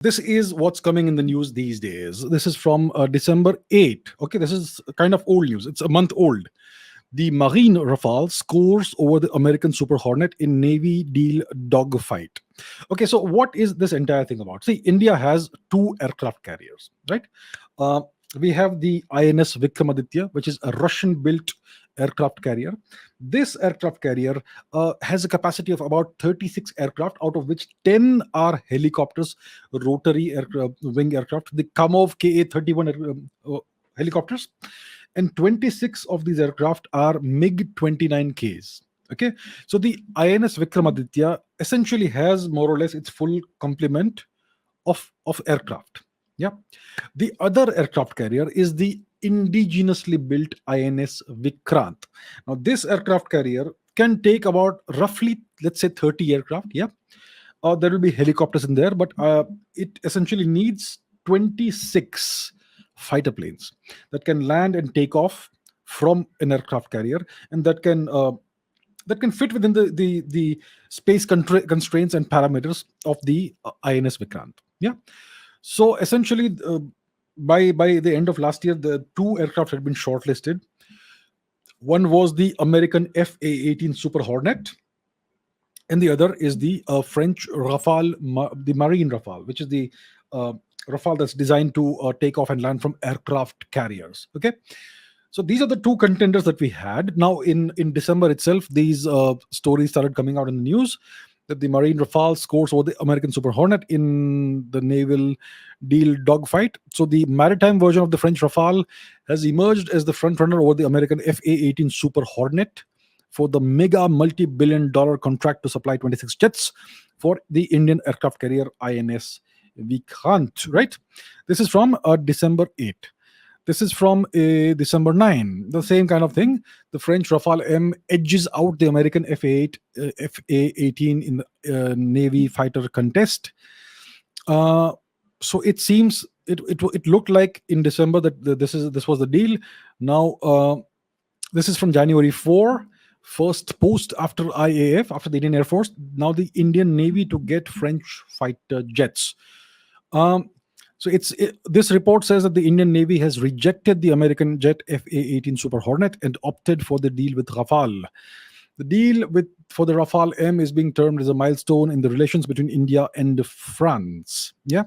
This is what's coming in the news these days. This is from December 8. Okay, this is kind of old news. It's a month old. The Marine Rafale scores over the American Super Hornet in Navy deal dogfight. Okay, so what is this entire thing about? See, India has two aircraft carriers, right? Uh, we have the INS Vikramaditya, which is a Russian built aircraft carrier. This aircraft carrier has a capacity of about 36 aircraft, out of which 10 are helicopters, rotary wing aircraft, the Kamov Ka 31 helicopters, and 26 of these aircraft are MiG 29Ks. Okay, so the INS Vikramaditya essentially has more or less its full complement of aircraft. Yeah, the other aircraft carrier is the indigenously built INS Vikrant. Now, this aircraft carrier can take about roughly, let's say, 30 aircraft. Yeah, there will be helicopters in there, but it essentially needs 26 fighter planes that can land and take off from an aircraft carrier, and that can fit within the space constraints and parameters of the INS Vikrant. Yeah. So essentially, by the end of last year, the two aircraft had been shortlisted. One was the American FA-18 Super Hornet, and the other is the French Rafale, the Marine Rafale, which is the uh, Rafale that's designed to take off and land from aircraft carriers. Okay, so these are the two contenders that we had. Now, in December itself, these stories started coming out in the news that the Marine Rafale scores over the American Super Hornet in the naval deal dogfight. So the maritime version of the French Rafale has emerged as the frontrunner over the American FA-18 Super Hornet for the mega multi-billion-dollar contract to supply 26 jets for the Indian aircraft carrier INS Vikrant. Right? This is from December 8. This is from December 9. The same kind of thing. The French Rafale M edges out the American FA-18 in the Navy fighter contest. So it seems it looked like in December that this was the deal. Now this is from January 4. First post after IAF, after the Indian Air Force. Now the Indian Navy to get French fighter jets. So this report says that the Indian Navy has rejected the American jet FA-18 Super Hornet and opted for the deal with Rafale. The deal for the Rafale M is being termed as a milestone in the relations between India and France. Yeah.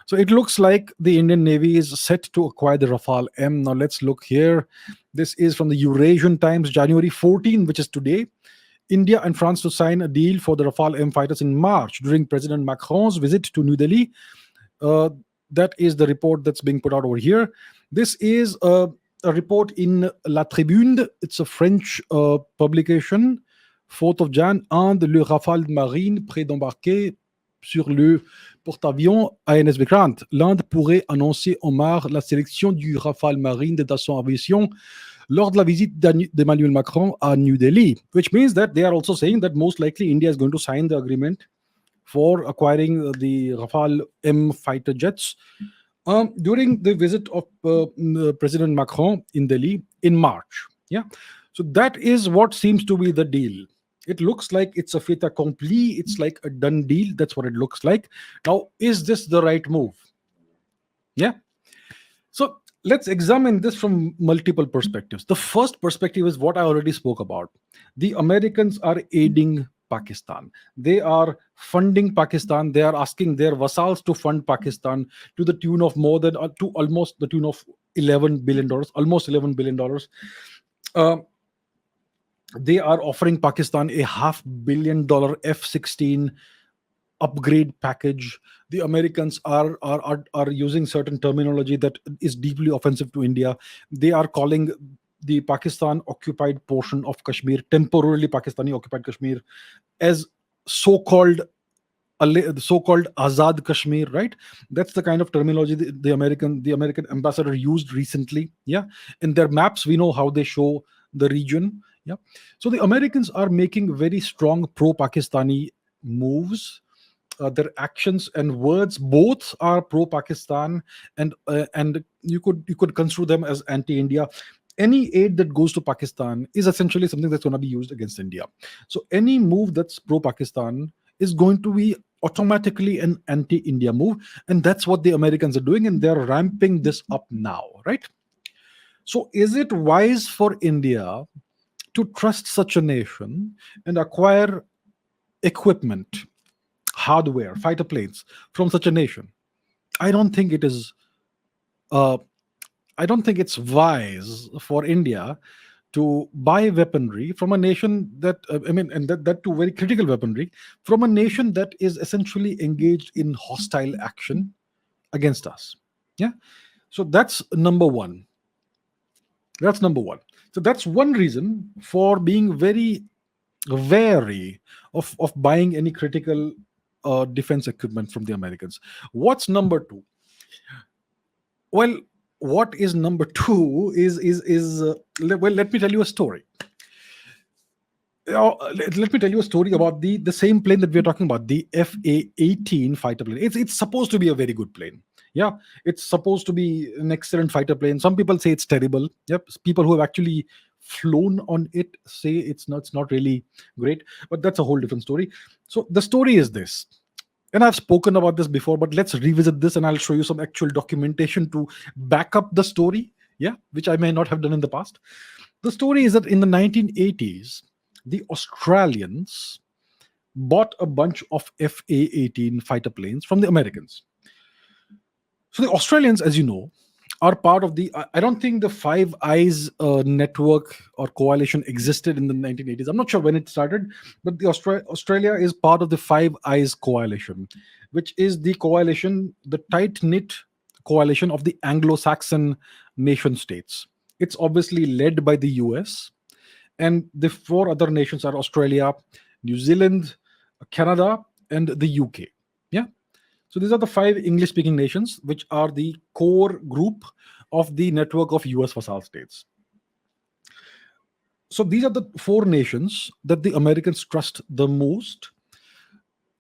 So it looks like the Indian Navy is set to acquire the Rafale M. Now let's look here. This is from the Eurasian Times, January 14, which is today. India and France to sign a deal for the Rafale M fighters in March during President Macron's visit to New Delhi. That is the report that's being put out over here. This is a report in La Tribune. It's a French publication. 4th of Jan, and le Rafale marine prêt d'embarquer sur le porte-avions ANS Vikrant. L'Inde pourrait annoncer en mars la sélection du Rafale marine de Dassault Aviation lors de la visite d'Emmanuel Macron à New Delhi, which means that they are also saying that most likely India is going to sign the agreement for acquiring the Rafale M fighter jets during the visit of President Macron in Delhi in March. Yeah, so that is what seems to be the deal. It looks like it's a fait accompli. It's like a done deal. That's what it looks like. Now, is this the right move? Yeah. So let's examine this from multiple perspectives. The first perspective is what I already spoke about. The Americans are aiding Pakistan. They are funding Pakistan. They are asking their vassals to fund Pakistan to the tune of more than to almost the tune of $11 billion, almost $11 billion. They are offering Pakistan a $500 million F-16 upgrade package. The Americans are using certain terminology that is deeply offensive to India. They are calling the Pakistan occupied portion of Kashmir, temporarily Pakistani occupied Kashmir, as so-called Azad Kashmir, right? That's the kind of terminology the American ambassador used recently. Yeah, in their maps, we know how they show the region. Yeah, so the Americans are making very strong pro-Pakistani moves. Their actions and words both are pro-Pakistan, and you could construe them as anti-India. Any aid that goes to Pakistan is essentially something that's going to be used against India. So any move that's pro-Pakistan is going to be automatically an anti-India move, and that's what the Americans are doing, and they're ramping this up now, right? So, is it wise for India to trust such a nation and acquire equipment, hardware, fighter planes from such a nation? I don't think it is. Uh, I don't think it's wise for India to buy weaponry from a nation that and that too very critical weaponry from a nation that is essentially engaged in hostile action against us. Yeah. So that's number one. That's number one. So that's one reason for being very wary of buying any critical defense equipment from the Americans. What's number two? Well, what is number two well, let me tell you a story. Let me tell you a story about the same plane that we're talking about, the FA-18 fighter plane. It's supposed to be a very good plane. Yeah, it's supposed to be an excellent fighter plane. Some people say it's terrible. Yep, people who have actually flown on it say it's not really great, but that's a whole different story. So the story is this, and I've spoken about this before, but let's revisit this, and I'll show you some actual documentation to back up the story. Yeah, which I may not have done in the past. The story is that in the 1980s, the Australians bought a bunch of FA-18 fighter planes from the Americans. So the Australians, as you know, are part of the. I don't think the Five Eyes network or coalition existed in the 1980s. I'm not sure when it started, but the Australia is part of the Five Eyes coalition, which is the coalition, the tight knit coalition of the Anglo-Saxon nation states. It's obviously led by the US, and the four other nations are Australia, New Zealand, Canada, and the UK. Yeah. So these are the five English speaking nations, which are the core group of the network of US vassal states. So these are the four nations that the Americans trust the most.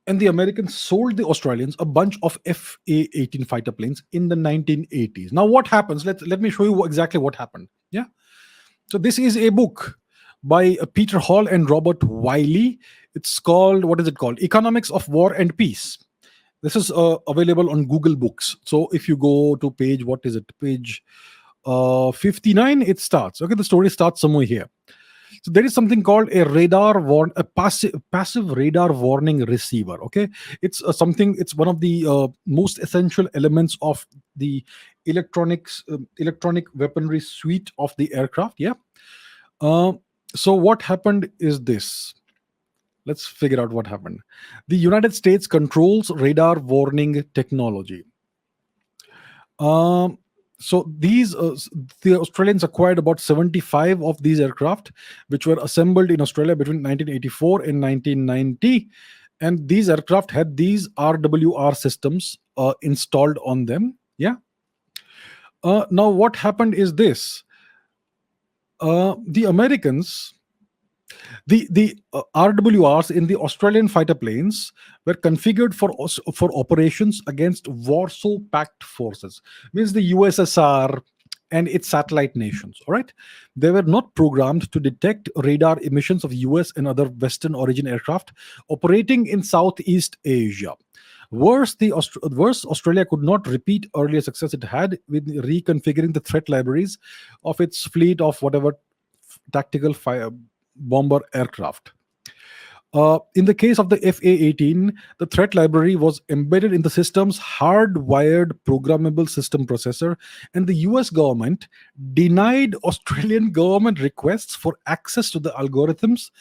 And the Americans sold the Australians a bunch of FA-18 fighter planes in the 1980s. Now, what happens? Let me show you exactly what happened. Yeah. So this is a book by Peter Hall and Robert Wiley. It's called, what is it called? Economics of War and Peace. This is available on Google Books. So if you go to page, what is it? Page 59, it starts. Okay, the story starts somewhere here. So there is something called a passive radar warning receiver. Okay, it's something. It's one of the most essential elements of the electronic weaponry suite of the aircraft. Yeah. So what happened is this. Let's figure out what happened. The United States controls radar warning technology. So the Australians acquired about 75 of these aircraft, which were assembled in Australia between 1984 and 1990. And these aircraft had these RWR systems installed on them. Yeah. Now, what happened is this. The Americans, the RWRs in the Australian fighter planes were configured for operations against Warsaw Pact forces, means the USSR and its satellite nations. All right, they were not programmed to detect radar emissions of US and other Western origin aircraft operating in Southeast Asia. Worse, Australia could not repeat earlier success it had with reconfiguring the threat libraries of its fleet of whatever tactical fire bomber aircraft. In the case of the FA-18, the threat library was embedded in the system's hardwired programmable system processor, and the US government denied Australian government requests for access to the algorithms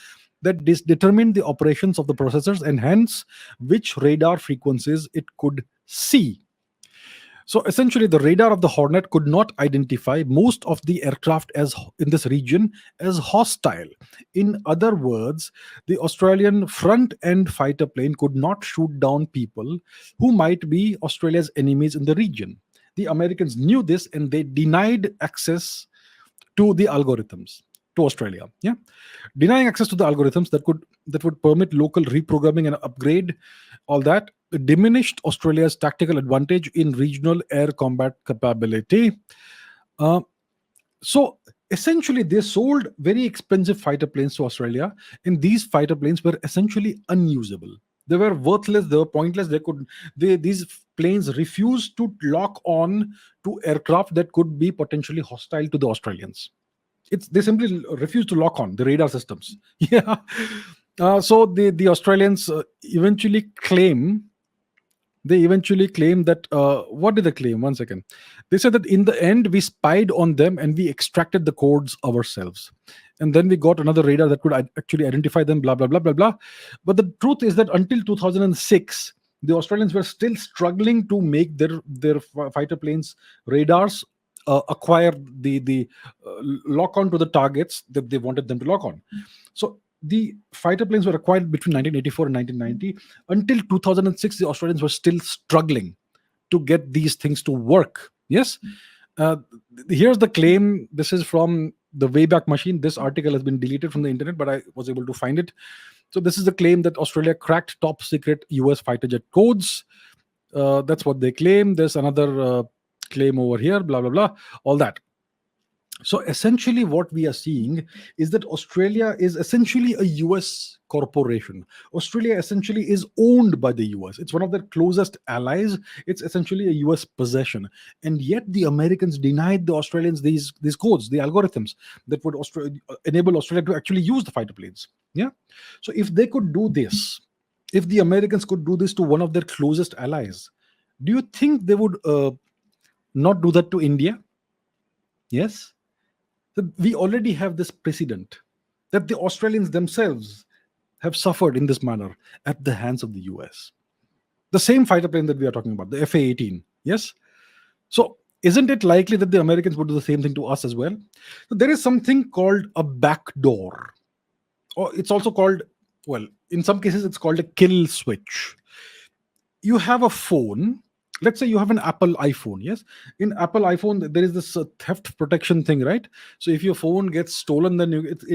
that determined the operations of the processors and hence which radar frequencies it could see. So essentially, the radar of the Hornet could not identify most of the aircraft as in this region as hostile. In other words, the Australian front-end fighter plane could not shoot down people who might be Australia's enemies in the region. The Americans knew this and they denied access to the algorithms to Australia. Yeah, denying access to the algorithms that would permit local reprogramming and upgrade, all that diminished Australia's tactical advantage in regional air combat capability. Uh, so essentially, they sold very expensive fighter planes to Australia, and these fighter planes were essentially unusable. They were worthless. They were pointless. These planes refused to lock on to aircraft that could be potentially hostile to the Australians. They simply refused to lock on the radar systems. Yeah. So the Australians eventually claim that, what did they claim? One second. They said that in the end we spied on them and we extracted the codes ourselves, and then we got another radar that could actually identify them, blah blah blah blah blah. But the truth is that until 2006 the Australians were still struggling to make their fighter planes radars acquire the lock on to the targets that they wanted them to lock on. So the fighter planes were acquired between 1984 and 1990. Until 2006, the Australians were still struggling to get these things to work. Yes. Uh, Here's the claim. This is from the Wayback Machine. This article has been deleted from the internet, but I was able to find it. So this is the claim that Australia cracked top secret US fighter jet codes. That's what they claim. There's another claim over here, blah blah blah, all that. So essentially, what we are seeing is that Australia is essentially a US corporation. Australia essentially is owned by the US. It's one of their closest allies. It's essentially a US possession. And yet the Americans denied the Australians these codes, the algorithms that would enable Australia to actually use the fighter planes. Yeah. So if they could do this, if the Americans could do this to one of their closest allies, do you think they would not do that to India? Yes. So we already have this precedent that the Australians themselves have suffered in this manner at the hands of the US. The same fighter plane that we are talking about, the FA-18. Yes? So isn't it likely that the Americans would do the same thing to us as well? So there is something called a backdoor. Or it's also called, well, in some cases, it's called a kill switch. You have a phone. Let's say you have an Apple iPhone. Yes, in Apple iPhone there is this theft protection thing, right? So if your phone gets stolen, then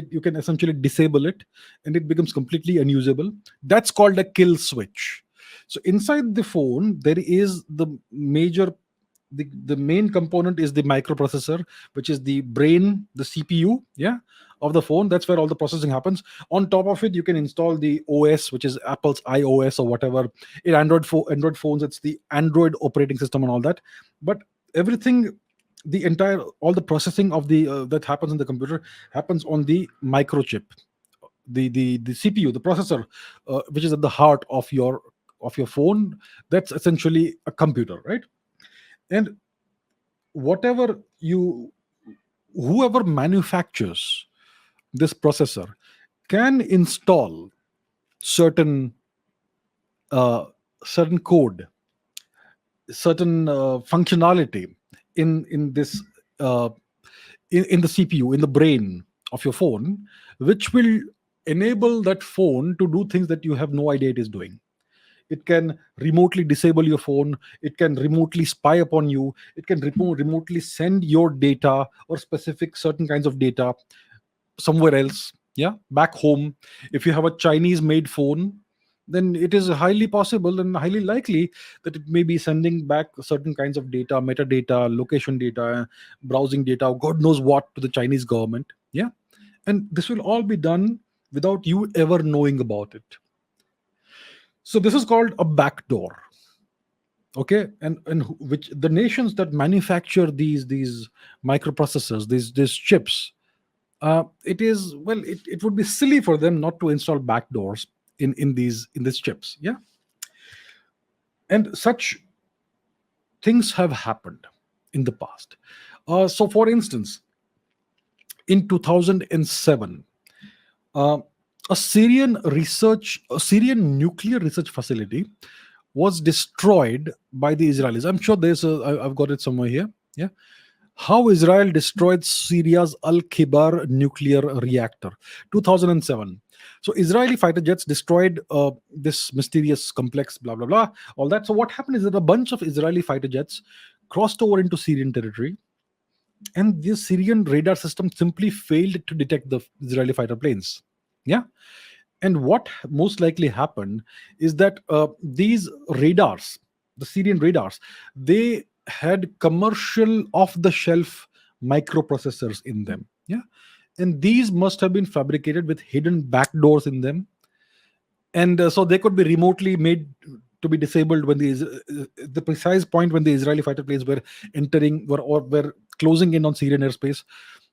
you can essentially disable it and it becomes completely unusable. That's called a kill switch. So inside the phone there is the main component is the microprocessor, which is the brain, the CPU, yeah, of the phone. That's where all the processing happens. On top of it, you can install the OS, which is Apple's iOS or whatever. In Android phones, it's the Android operating system and all that. But everything, all the processing of the that happens in the computer happens on the microchip, the CPU, the processor, which is at the heart of your phone. That's essentially a computer, right? And whatever you whoever manufactures this processor can install certain certain code, certain functionality in this in the CPU, in the brain of your phone, which will enable that phone to do things that you have no idea it is doing. It can remotely disable your phone. It can remotely spy upon you. It can remotely send your data or specific certain kinds of data somewhere else, yeah, back home. If you have a Chinese made phone, then it is highly possible and highly likely that it may be sending back certain kinds of data, metadata, location data, browsing data, god knows what, to the Chinese government. Yeah. And this will all be done without you ever knowing about it. So this is called a backdoor. Okay. And which the nations that manufacture these microprocessors, these chips, it would be silly for them not to install backdoors in these chips. Yeah. And such things have happened in the past. So for instance, in 2007, uh, a Syrian nuclear research facility was destroyed by the Israelis. I'm sure I've got it somewhere here. Yeah. How Israel destroyed Syria's Al-Khibar nuclear reactor, 2007. So Israeli fighter jets destroyed this mysterious complex, blah blah blah, all that. So what happened is that a bunch of Israeli fighter jets crossed over into Syrian territory, and the Syrian radar system simply failed to detect the Israeli fighter planes. Yeah. And what most likely happened is that these radars, the Syrian radars, they had commercial off the shelf microprocessors in them. Yeah. And these must have been fabricated with hidden backdoors in them. and so they could be remotely made to be disabled when the precise point when the Israeli fighter planes were entering or were closing in on Syrian airspace.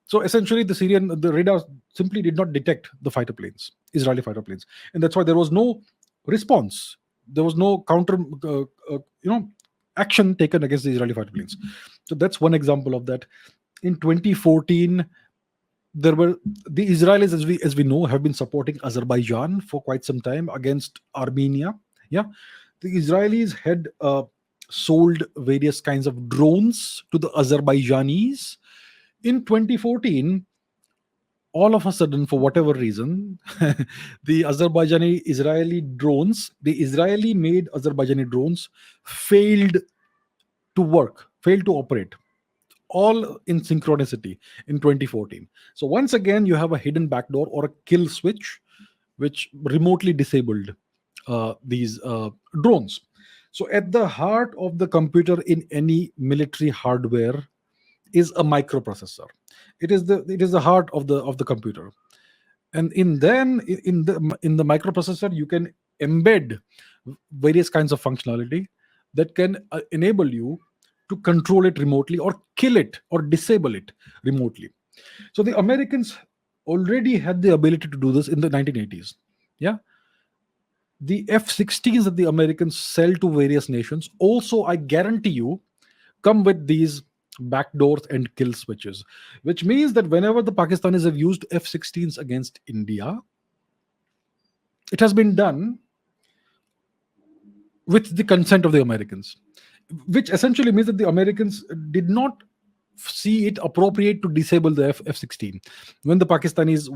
So essentially, the radar simply did not detect the fighter planes, Israeli fighter planes, and that's why there was no response. There was no counter, action taken against the Israeli fighter planes. So that's one example of that. In 2014, there were the Israelis, as we know, have been supporting Azerbaijan for quite some time against Armenia. Yeah, the Israelis had sold various kinds of drones to the Azerbaijanis. In 2014, all of a sudden, for whatever reason, the Israeli made Azerbaijani drones failed to work, failed to operate, all in synchronicity in 2014. So once again, you have a hidden backdoor or a kill switch, which remotely disabled these drones. So at the heart of the computer in any military hardware is a microprocessor. It is the heart of the computer, and in the microprocessor you can embed various kinds of functionality that can enable you to control it remotely or kill it or disable it remotely. So the Americans already had the ability to do this in the 1980s. Yeah, the F-16s that the Americans sell to various nations also, I guarantee you, come with these backdoors and kill switches, which means that whenever the Pakistanis have used F-16s against India, it has been done with the consent of the Americans, which essentially means that the Americans did not see it appropriate to disable the F-16 when the Pakistanis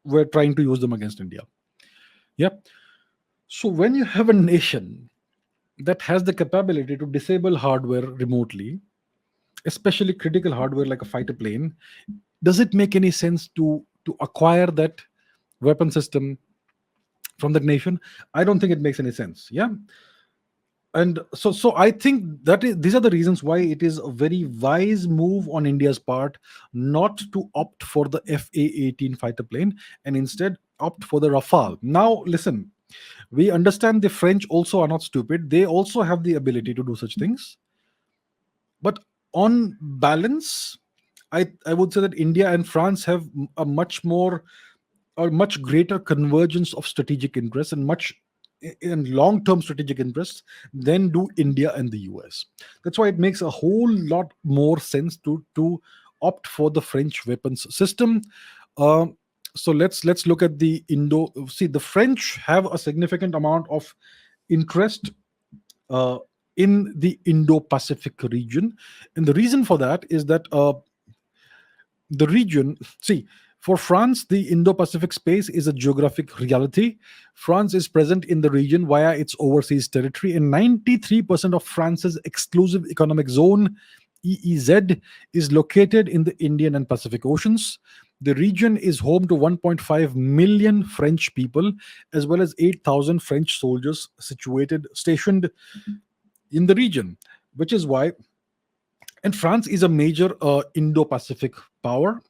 were trying to use them against India. Yep. So when you have a nation that has the capability to disable hardware remotely, especially critical hardware like a fighter plane, does it make any sense to acquire that weapon system from that nation? I don't think it makes any sense. Yeah, and so I think these are the reasons why it is a very wise move on India's part not to opt for the FA-18 fighter plane and instead opt for the Rafale. Now listen, we understand the French also are not stupid. They also have the ability to do such things, but on balance, I would say that India and France have a much greater convergence of strategic interests and much in long-term strategic interests than do India and the US. That's why it makes a whole lot more sense to opt for the French weapons system. Uh, so let's look at the Indo. See, the French have a significant amount of interest uh, in the Indo-Pacific region, and the reason for that is that the region, see, for France, the Indo-Pacific space is a geographic reality. France is present in the region via its overseas territory, and 93% of France's exclusive economic zone, EEZ, is located in the Indian and Pacific Oceans. The region is home to 1.5 million French people, as well as 8,000 French soldiers stationed in the region, which is why, and France is a major Indo-Pacific power.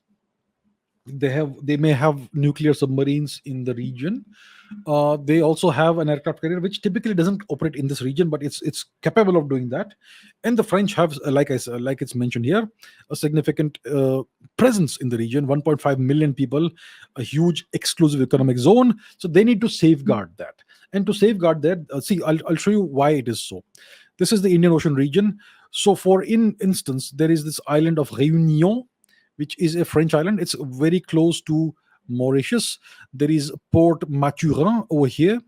They may have nuclear submarines in the region. They also have an aircraft carrier which typically doesn't operate in this region, but it's capable of doing that. And the French have, like it's mentioned here, a significant presence in the region. 1.5 million people, a huge exclusive economic zone. So they need to safeguard that. And to safeguard that, see, I'll show you why it is so. This is the Indian Ocean region. So, for instance, there is this island of Réunion, which is a French island. It's very close to Mauritius. There is Port Maturin over here.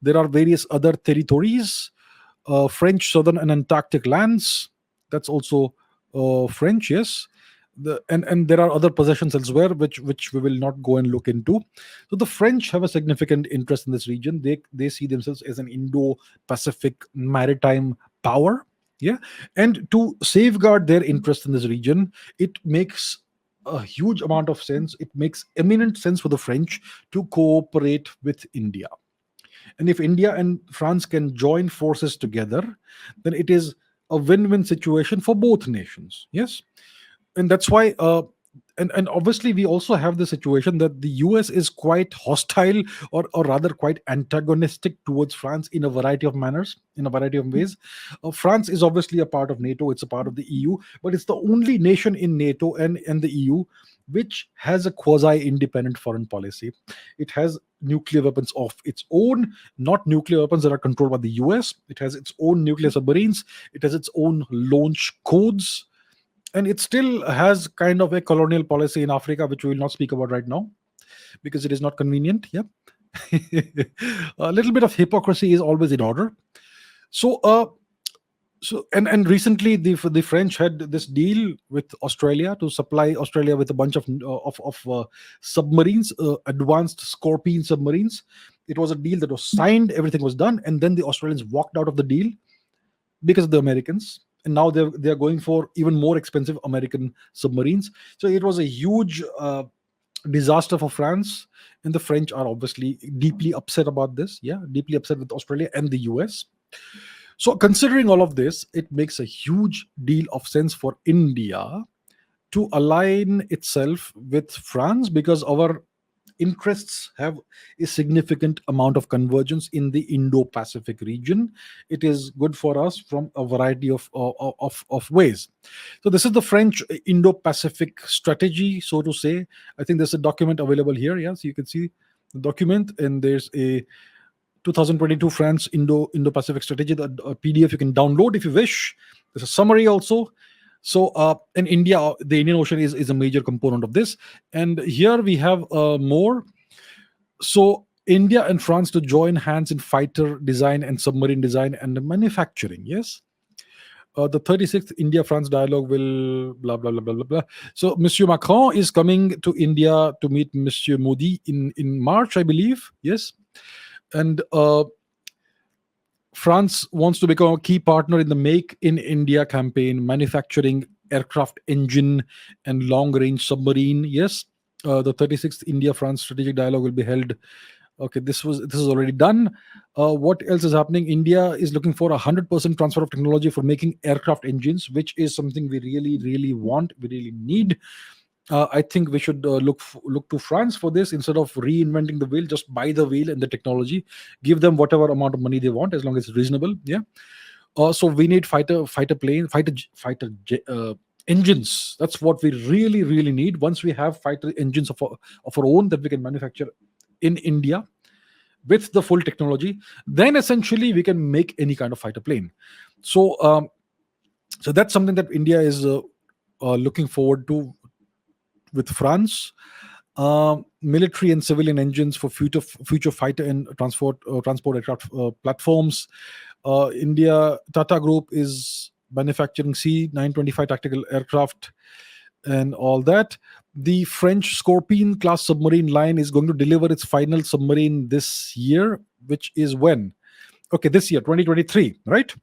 There are various other territories, French southern and Antarctic lands. That's also French, yes. And there are other possessions elsewhere, which we will not go and look into. So the French have a significant interest in this region. They see themselves as an Indo-Pacific maritime power. Yeah, and to safeguard their interest in this region, it makes a huge amount of sense. It makes eminent sense for the French to cooperate with India. And if India and France can join forces together, then it is a win-win situation for both nations. Yes, and that's why. and obviously we also have the situation that the US is quite hostile, or rather quite antagonistic towards France in a variety of manners, in a variety of ways. France is obviously a part of NATO, it's a part of the EU, but it's the only nation in NATO and the EU which has a quasi independent foreign policy. It has nuclear weapons of its own, not nuclear weapons that are controlled by the US. It has its own nuclear submarines, it has its own launch codes, and it still has kind of a colonial policy in Africa, which we will not speak about right now because it is not convenient. Yeah. A little bit of hypocrisy is always in order. So, and recently the French had this deal with Australia to supply Australia with a bunch of submarines, advanced Scorpion submarines. It was a deal that was signed, everything was done, and then the Australians walked out of the deal because of the Americans, and now they're going for even more expensive American submarines. So it was a huge disaster for France, and the French are obviously deeply upset about this. Yeah, deeply upset with Australia and the US. So considering all of this, it makes a huge deal of sense for India to align itself with France, because our interests have a significant amount of convergence in the Indo-Pacific region. It is good for us from a variety of ways. So this is the French Indo-Pacific strategy, so to say. I think there's a document available here. Yeah, so you can see the document, and there's a 2022 France Indo-Pacific strategy, the PDF you can download if you wish. There's a summary also. So in India, the Indian Ocean is a major component of this. And here we have more. So India and France to join hands in fighter design and submarine design and manufacturing. Yes. The 36th India-France dialogue will blah, blah, blah, blah, blah, blah. So Monsieur Macron is coming to India to meet Monsieur Modi in March, I believe. Yes. And France wants to become a key partner in the Make in India campaign, manufacturing aircraft engine and long range submarine. Yes, the 36th India France strategic dialogue will be held. Okay, this is already done. What else is happening? India is looking for 100% transfer of technology for making aircraft engines, which is something we really want, we really need. I think we should look to France for this. Instead of reinventing the wheel, just buy the wheel and the technology, give them whatever amount of money they want, as long as it's reasonable. Yeah. So we need fighter plane, engines. That's what we really need. Once we have fighter engines of our own that we can manufacture in India with the full technology, then essentially we can make any kind of fighter plane. So that's something that India is looking forward to with France. Military and civilian engines for future fighter and transport aircraft platforms. India Tata Group is manufacturing C-925 tactical aircraft and all that. The French Scorpion class submarine line is going to deliver its final submarine this year, which is when? Okay, this year, 2023, right?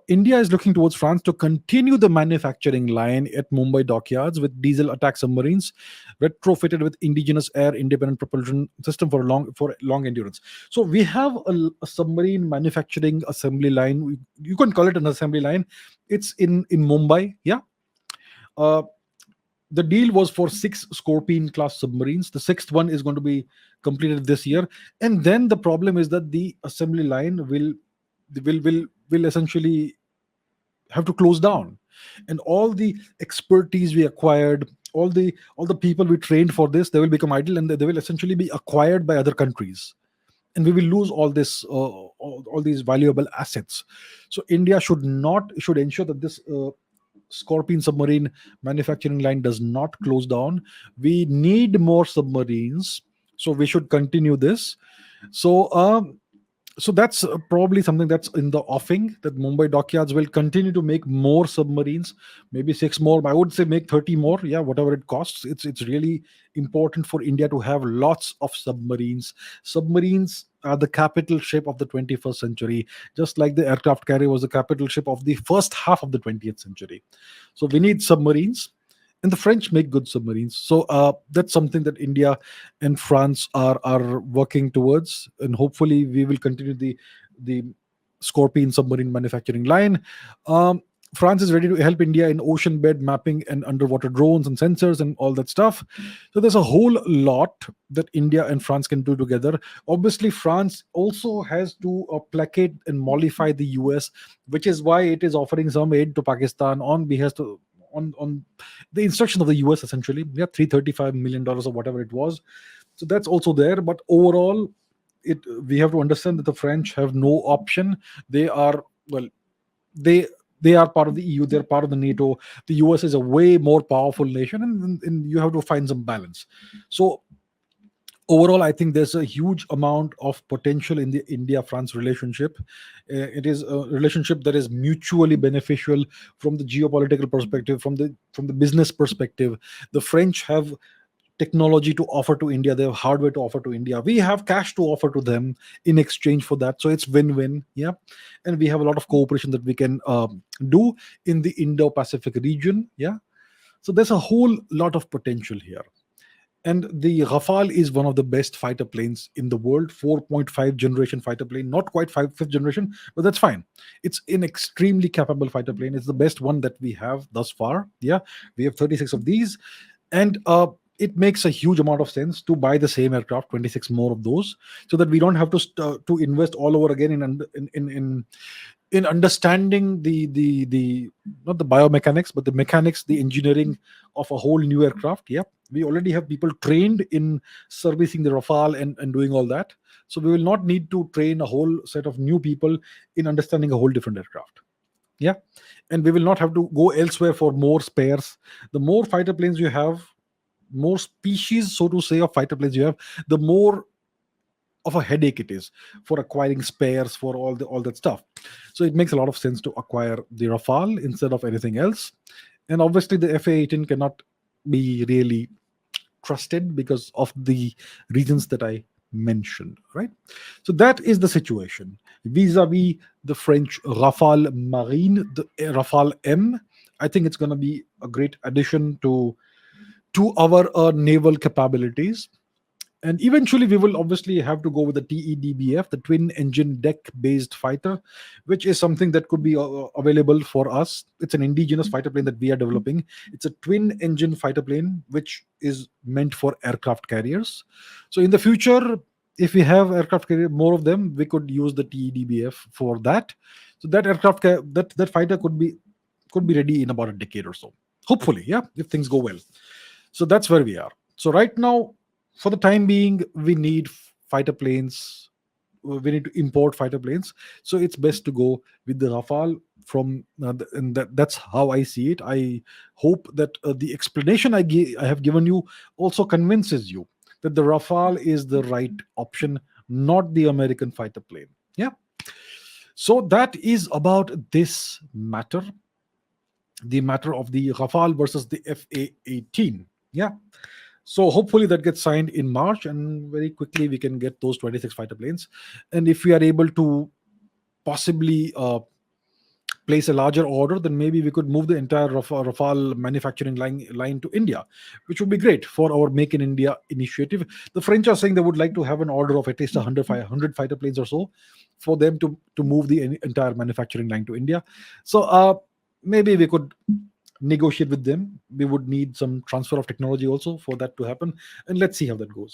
India is looking towards France to continue the manufacturing line at Mumbai dockyards with diesel attack submarines retrofitted with indigenous air independent propulsion system for long endurance. So we have a submarine manufacturing assembly line. You can call it an assembly line. It's in Mumbai. Yeah. The deal was for 6 Scorpion class submarines. The sixth one is going to be completed this year, and then the problem is that the assembly line will essentially have to close down, and all the expertise we acquired, all the people we trained for this, they will become idle, and they will essentially be acquired by other countries, and we will lose all these valuable assets. So India should ensure that this Scorpion submarine manufacturing line does not close down. We need more submarines, so we should continue this. So that's probably something that's in the offing, that Mumbai dockyards will continue to make more submarines, maybe 6 more. I would say make 30 more. Yeah, whatever it costs. It's really important for India to have lots of submarines. Submarines are the capital ship of the 21st century, just like the aircraft carrier was the capital ship of the first half of the 20th century. So we need submarines, and the French make good submarines. So that's something that India and France are working towards, and hopefully we will continue the Scorpion submarine manufacturing line. France is ready to help India in ocean bed mapping and underwater drones and sensors and all that stuff. So there's a whole lot that India and France can do together. Obviously, France also has to placate and mollify the US, which is why it is offering some aid to Pakistan on behalf to on the instruction of the US essentially. Yeah, $335 million or whatever it was. So that's also there. But overall, it we have to understand that the French have no option. They are well they they are part of the EU, they're part of the NATO. The US is a way more powerful nation, and you have to find some balance. So overall, I think there's a huge amount of potential in the India France relationship. It is a relationship that is mutually beneficial from the geopolitical perspective, from the business perspective. The French have technology to offer to India, they have hardware to offer to India. We have cash to offer to them in exchange for that. So it's win-win. Yeah. And we have a lot of cooperation that we can do in the Indo-Pacific region. Yeah. So there's a whole lot of potential here. And the Rafale is one of the best fighter planes in the world, 4.5 generation fighter plane, not quite fifth generation, but that's fine. It's an extremely capable fighter plane. It's the best one that we have thus far. Yeah, we have 36 of these, and it makes a huge amount of sense to buy the same aircraft, 26 more of those, so that we don't have to invest all over again in understanding the not the biomechanics but the mechanics, the engineering of a whole new aircraft. Yeah, we already have people trained in servicing the Rafale and doing all that, so we will not need to train a whole set of new people in understanding a whole different aircraft. Yeah, and we will not have to go elsewhere for more spares. The more fighter planes you have, more species, so to say, of fighter planes you have, the more of a headache it is for acquiring spares for all that stuff. So it makes a lot of sense to acquire the Rafale instead of anything else. And obviously the FA-18 cannot be really trusted because of the reasons that I mentioned, right? So that is the situation vis-a-vis the French Rafale Marine, the Rafale M. I think it's going to be a great addition to our naval capabilities. And eventually, we will obviously have to go with the TEDBF, the twin engine deck based fighter, which is something that could be available for us. It's an indigenous fighter plane that we are developing. It's a twin engine fighter plane, which is meant for aircraft carriers. So, in the future, if we have aircraft carrier, more of them, we could use the TEDBF for that. So that that fighter could be ready in about a decade or so. Hopefully, yeah, if things go well. So that's where we are. So right now, for the time being, we need fighter planes. We need to import fighter planes. So it's best to go with the Rafale from, and that's how I see it. I hope that the explanation I have given you also convinces you that the Rafale is the right option, not the American fighter plane. Yeah. So that is about this matter, the matter of the Rafale versus the FA-18. Yeah. So hopefully that gets signed in March, and very quickly we can get those 26 fighter planes. And if we are able to possibly place a larger order, then maybe we could move the entire Rafale manufacturing line to India, which would be great for our Make in India initiative. The French are saying they would like to have an order of at least 100 fighter planes or so for them to move the entire manufacturing line to India. So maybe we could negotiate with them. We would need some transfer of technology also for that to happen, and let's see how that goes.